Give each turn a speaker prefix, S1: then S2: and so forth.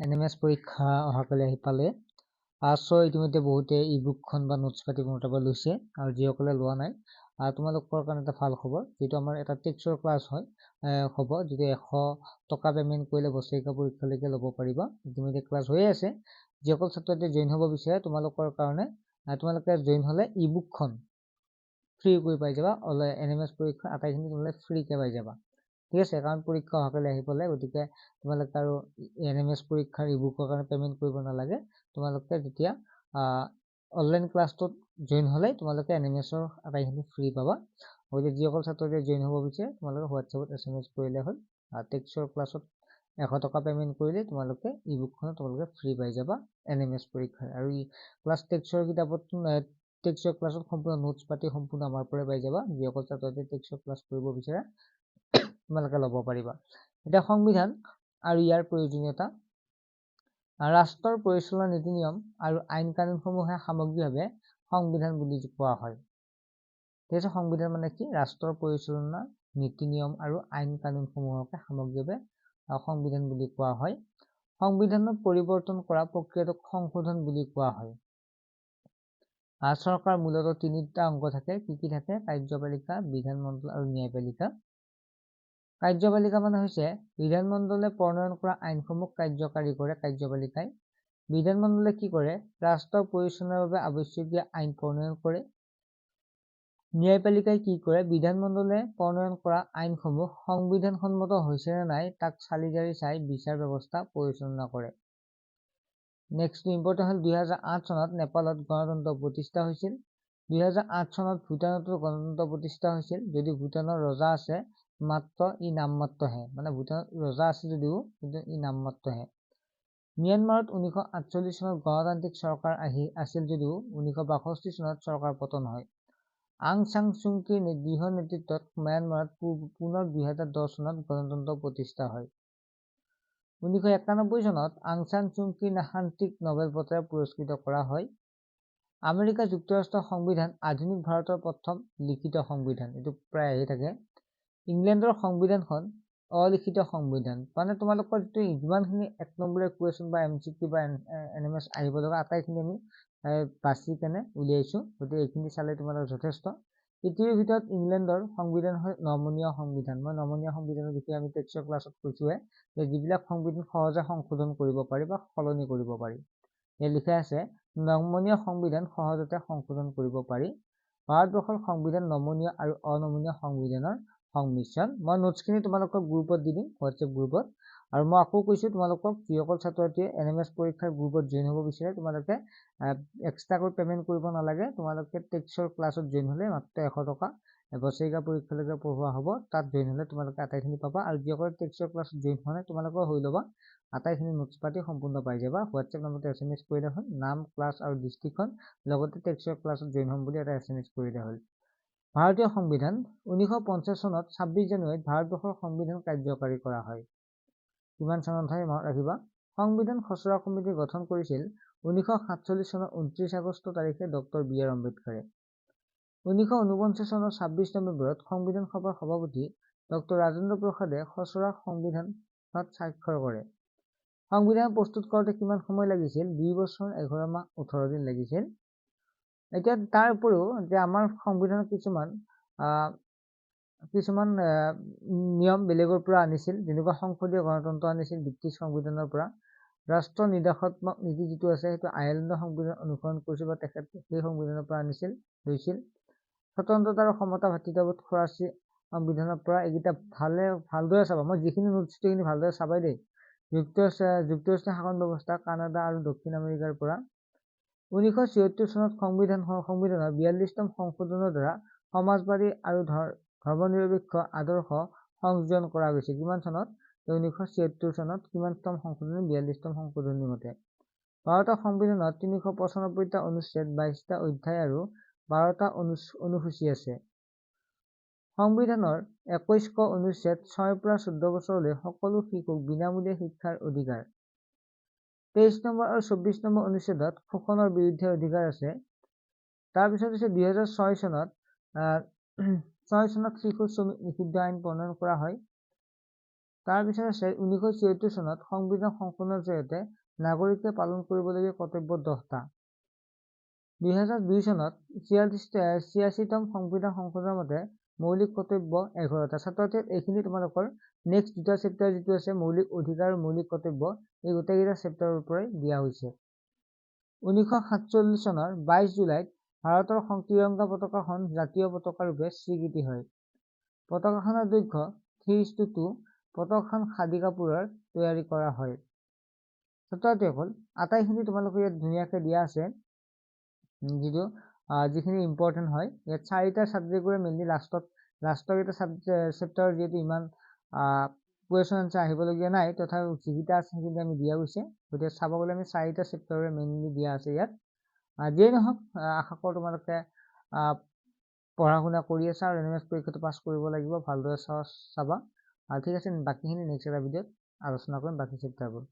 S1: NMS পৰীক্ষা অহাকালি আহি পালে। ইতিমধ্যে বহুতে ইবুকখন বা নোটছ পাতি মোৰ পৰা লৈছে আৰু যিসকলে লোৱা নাই তোমালোকৰ কাৰণে এটা ভাল খবৰ, যিটো আমাৰ এটা টেক্সৰ ক্লাছ হয় হ'ব, যিটো 100 টকা পেমেন্ট কৰিলে বছৰেকীয়া পৰীক্ষালৈকে ল'ব পাৰিবা। ইতিমধ্যে ক্লাছ হৈয়ে আছে। যিসকল ছাত্ৰছাত্ৰী জইন হ'ব বিচাৰে তোমালোকৰ কাৰণে তোমালোকে জইন হ'লে ইবুকখন ফ্ৰী কৰি পাই যাবা। NMS পৰীক্ষা আটাইখিনি তোমালোকে ফ্ৰীকে পাই যাবা। ঠিক আছে, কাৰণ পৰীক্ষা অহাকালি আহি পালে, গতিকে তোমালোকে আৰু NMS পৰীক্ষাৰ ইবুকৰ কাৰণে পেমেন্ট কৰিব নালাগে। তোমালোকে যেতিয়া অনলাইন ক্লাছটোত জইন হ'লে তোমালোকে NMSৰ আটাইখিনি ফ্ৰী পাবা। গতিকে যিসকল ছাত্ৰছাত্ৰীয়ে জইন হ'ব বিচাৰে তোমালোকে হোৱাটছএপত SMS কৰিলে হ'ল। টেক্সৰ ক্লাছত 100 টকা পেমেন্ট কৰিলে তোমালোকে ইবুকখন তোমালোকে ফ্ৰী পাই যাবা NMS পৰীক্ষাৰ। আৰু ক্লাছ টেক্সৰ কিতাপত টেক্সৰ ক্লাছত সম্পূৰ্ণ নোটছ পাতি সম্পূৰ্ণ আমাৰ পৰাই পাই যাবা। যিসকল ছাত্ৰছাত্ৰীয়ে টেক্সৰ ক্লাছ কৰিব বিচাৰে তোমালোকে ল'ব পাৰিবা। এতিয়া সংবিধান আৰু ইয়াৰ প্ৰয়োজনীয়তা। ৰাষ্ট্ৰৰ পৰিচালনা নীতি নিয়ম আৰু আইন কানুনসমূহে সামগ্ৰিকভাৱে সংবিধান বুলি কোৱা হয়। ঠিক আছে, সংবিধান মানে কি? ৰাষ্ট্ৰৰ পৰিচালনা নীতি নিয়ম আৰু আইন কানুনসমূহকে সামগ্ৰিকভাৱে সংবিধান বুলি কোৱা হয়। সংবিধানত পৰিৱৰ্তন কৰা প্ৰক্ৰিয়াটোক সংশোধন বুলি কোৱা হয়। চৰকাৰ মূলতঃ তিনিটা অংগ থাকে। কি থাকে? কাৰ্যপালিকা, বিধানমণ্ডল আৰু ন্যায়পালিকা। কাৰ্যপালিকা মানে হৈছে বিধানমণ্ডলে প্ৰণয়ন কৰা আইনসমূহ কাৰ্যকাৰী কৰে কাৰ্যপালিকাই। বিধানমণ্ডলে কি কৰে? ৰাষ্ট্ৰৰ পৰিচালনাৰ বাবে আৱশ্যকীয় আইন প্ৰণয়ন কৰে। ন্যায়পালিকাই কি কৰে? বিধানমণ্ডলে প্ৰণয়ন কৰা আইনসমূহ সংবিধানসন্মত হৈছে নে নাই তাক চালি জাৰি চাই বিচাৰ ব্যৱস্থা পৰিচালনা কৰে। নেক্সট ইম্পৰ্টেণ্ট হ'ল 2008 চনত নেপালত গণতন্ত্ৰ প্ৰতিষ্ঠা হৈছিল। 2008 চনত ভূটানতো গণতন্ত্ৰ প্ৰতিষ্ঠা হৈছিল। যদি ভূটানৰ ৰজা আছে মাত্ৰ ই নামমাত্ৰহে, মানে ভূটানত ৰজা আছে যদিও কিন্তু ই নামমাত্ৰহে। ম্যানমাৰত 1948 চনত গণতান্ত্ৰিক চৰকাৰ আছিল যদিও 1962 চনত চৰকাৰ পতন হয়। আং চাং চুংকিৰ দৃঢ় নেতৃত্বত ম্যানমাৰত পুনৰ 2010 চনত গণতন্ত্ৰ প্ৰতিষ্ঠা হয়। 1991 চনত আং চাং চুংকিৰ শান্তিক নোবেল বঁটাৰে পুৰস্কৃত কৰা হয়। আমেৰিকা যুক্তৰাষ্ট্ৰৰ সংবিধান আধুনিক ভাৰতৰ প্ৰথম লিখিত সংবিধান। এইটো প্ৰায় আহি থাকে। ইংলেণ্ডৰ সংবিধানখন অলিখিত সংবিধান। মানে তোমালোকৰ যিটো যিমানখিনি 1 নম্বৰীয়া কুৱেশ্যন বা MCQ বা NMS আহিব লগা আটাইখিনি আমি বাছি কেনে উলিয়াইছো। গতিকে এইখিনি চালে তোমালোকৰ যথেষ্ট। পৃথিৱীৰ ভিতৰত ইংলেণ্ডৰ সংবিধান হয় নমনীয় সংবিধান। মই নমনীয় সংবিধানৰ বিষয়ে আমি টেক্সৰ ক্লাছত কৈছোৱে যে যিবিলাক সংবিধান সহজে সংশোধন কৰিব পাৰি বা সলনি কৰিব পাৰি। ইয়াত লিখা আছে নমনীয় সংবিধান সহজতে সংশোধন কৰিব পাৰি। ভাৰতবৰ্ষৰ সংবিধান নমনীয় আৰু অনমনীয় সংবিধানৰ সংমিশ্ৰণ। মই নোটছখিনি তোমালোকক গ্ৰুপত দি দিম, হোৱাটছএপ গ্ৰুপত। আৰু মই আকৌ কৈছো তোমালোকক যিসকল ছাত্ৰছাত্ৰীয়ে NMS পৰীক্ষাৰ গ্ৰুপত জইন হ'ব বিচাৰে তোমালোকে এক্সট্ৰাকৈ পেমেন্ট কৰিব নালাগে। তোমালোকে টেক্সৰ ক্লাছত জইন হ'লে মাত্ৰ 100 টকা বছৰেকীয়া পৰীক্ষালৈকে পঢ়োৱা হ'ব। তাত জইন হ'লে তোমালোকে আটাইখিনি পাবা। আৰু যিসকলে টেক্সৰ ক্লাছত জইন হোৱা নাই তোমালোকেও হৈ ল'বা। আটাইখিনি নোটছ পাতি সম্পূৰ্ণ পাই যাবা। হোৱাটছএপ নম্বৰতে SMS কৰিলে হ'ল, নাম, ক্লাছ আৰু ডিষ্ট্ৰিক্টখন, লগতে টেক্সৰ ক্লাছত জইন হ'ম বুলি এটা SMS কৰিলে হ'ল। ভাৰতীয় সংবিধান 1950 চনত 26 জানুৱাৰীত ভাৰতবৰ্ষৰ সংবিধান কাৰ্যকাৰী কৰা হয়। কিমান চনত হয় মনত ৰাখিবা। সংবিধান খচৰা সমিতি গঠন কৰিছিল 1947 চনৰ 29 আগষ্ট তাৰিখে ডক্টৰ B.R. আম্বেদকাৰে। 1949 চনৰ 26 নৱেম্বৰত সংবিধান সভাৰ সভাপতি ডক্টৰ ৰাজেন্দ্ৰ প্ৰসাদে খচৰা সংবিধানত স্বাক্ষৰ কৰে। সংবিধান প্ৰস্তুত কৰোঁতে কিমান সময় লাগিছিল? 2 বছৰ 11 মাহ 18 দিন লাগিছিল। এতিয়া তাৰ উপৰিও যে আমাৰ সংবিধানত কিছুমান নিয়ম বেলেগৰ পৰা আনিছিল, যেনেকুৱা সংসদীয় গণতন্ত্ৰ আনিছিল ব্ৰিটিছ সংবিধানৰ পৰা। ৰাষ্ট্ৰ নিৰ্দেশাত্মক নীতি যিটো আছে সেইটো আয়াৰলেণ্ডৰ সংবিধান অনুসৰণ কৰিছিল বা তেখেতে সেই সংবিধানৰ পৰা লৈছিল। স্বতন্ত্ৰতা আৰু সমতা ভাতৃত্ববোধ ফৰাচী সংবিধানৰ পৰা। এইকেইটা ভালদৰে চাবা। মই যিখিনি নোটছ সেইখিনি ভালদৰে চাবাই দেই। যুক্তৰাষ্ট্ৰীয় শাসন ব্যৱস্থা কানাডা আৰু দক্ষিণ আমেৰিকাৰ পৰা। 1976 চনত সংবিধানৰ 42তম সংশোধনৰ দ্বাৰা সমাজবাদী আৰু ধৰ্মনিৰপেক্ষ আদৰ্শ সংযোজন কৰা গৈছে। কিমান চনত? 1976 চনত। কিমানতম সংশোধনী? 42তম সংশোধনী মতে। ভাৰতৰ সংবিধানত 395টা অনুচ্ছেদ, 22টা অধ্যায় আৰু 12টা অনুসূচী আছে। সংবিধানৰ 21 ক অনুচ্ছেদ 6 পৰা 14 বছৰলৈ সকলো শিশুক বিনামূলীয়া শিক্ষাৰ অধিকাৰ। 23 নম্বৰ আৰু 24 নম্বৰ অনুচ্ছেদত শোষণৰ বিৰুদ্ধে অধিকাৰ আছে। তাৰপিছত হৈছে 2006 চনত শিশু শ্ৰমিক নিষিদ্ধ আইন প্ৰণয়ন কৰা হয়। তাৰপিছত আছে 1974 চনত সংবিধান সংশোধনৰ জৰিয়তে নাগৰিকে পালন কৰিবলগীয়া কৰ্তব্য 10টা। 2002 চনত 86তম সংবিধান সংশোধনৰ মতে মৌলিক কৰ্তব্য 11টা। ছাত্ৰ-ছাত্ৰী এইখিনি তোমালোকৰ নেক্সট দুটা চেপ্টাৰ যিটো আছে মৌলিক অধিকাৰ আৰু মৌলিক কৰ্তব্য, এই গোটেইকেইটা চেপ্টাৰৰ পৰাই দিয়া হৈছে। 1947 চনৰ 22 জুলাইত ভাৰতৰ ত্ৰিৰংগা পতাকাখন জাতীয় পতাকা ৰূপে স্বীকৃতি হয়। পতাকাখনৰ দৈৰ্ঘ্য 3:2, পতাকাখন খাদী কাপোৰৰ তৈয়াৰী কৰা হয়। ছাত্ৰ-ছাত্ৰীসকল আটাইখিনি তোমালোকে ইয়াত ধুনীয়াকৈ দিয়া আছে, যিখিনি ইম্পৰ্টেণ্ট হয়। ইয়াত 4টা ছাবজেক্টবোৰে মেইনলি লাষ্টৰ এটা চেপ্টাৰ যিহেতু ইমান কুৱেশ্যন আনচাৰ আহিবলগীয়া নাই, তথাপিও যিকেইটা আছে সেইখিনি আমি দিয়া গৈছে। গতিকে চাব গ'লে আমি 4টা চেপ্টাৰে মেইনলি দিয়া আছে ইয়াত। যিয়েই নহওক, আশা কৰোঁ তোমালোকে পঢ়া শুনা কৰি আছা আৰু NMS পৰীক্ষাটো পাছ কৰিব লাগিব। ভালদৰে চাবা। ঠিক আছে, বাকীখিনি নেক্সট এটা ভিডিঅ'ত আলোচনা কৰিম বাকী চেপ্টাৰবোৰ।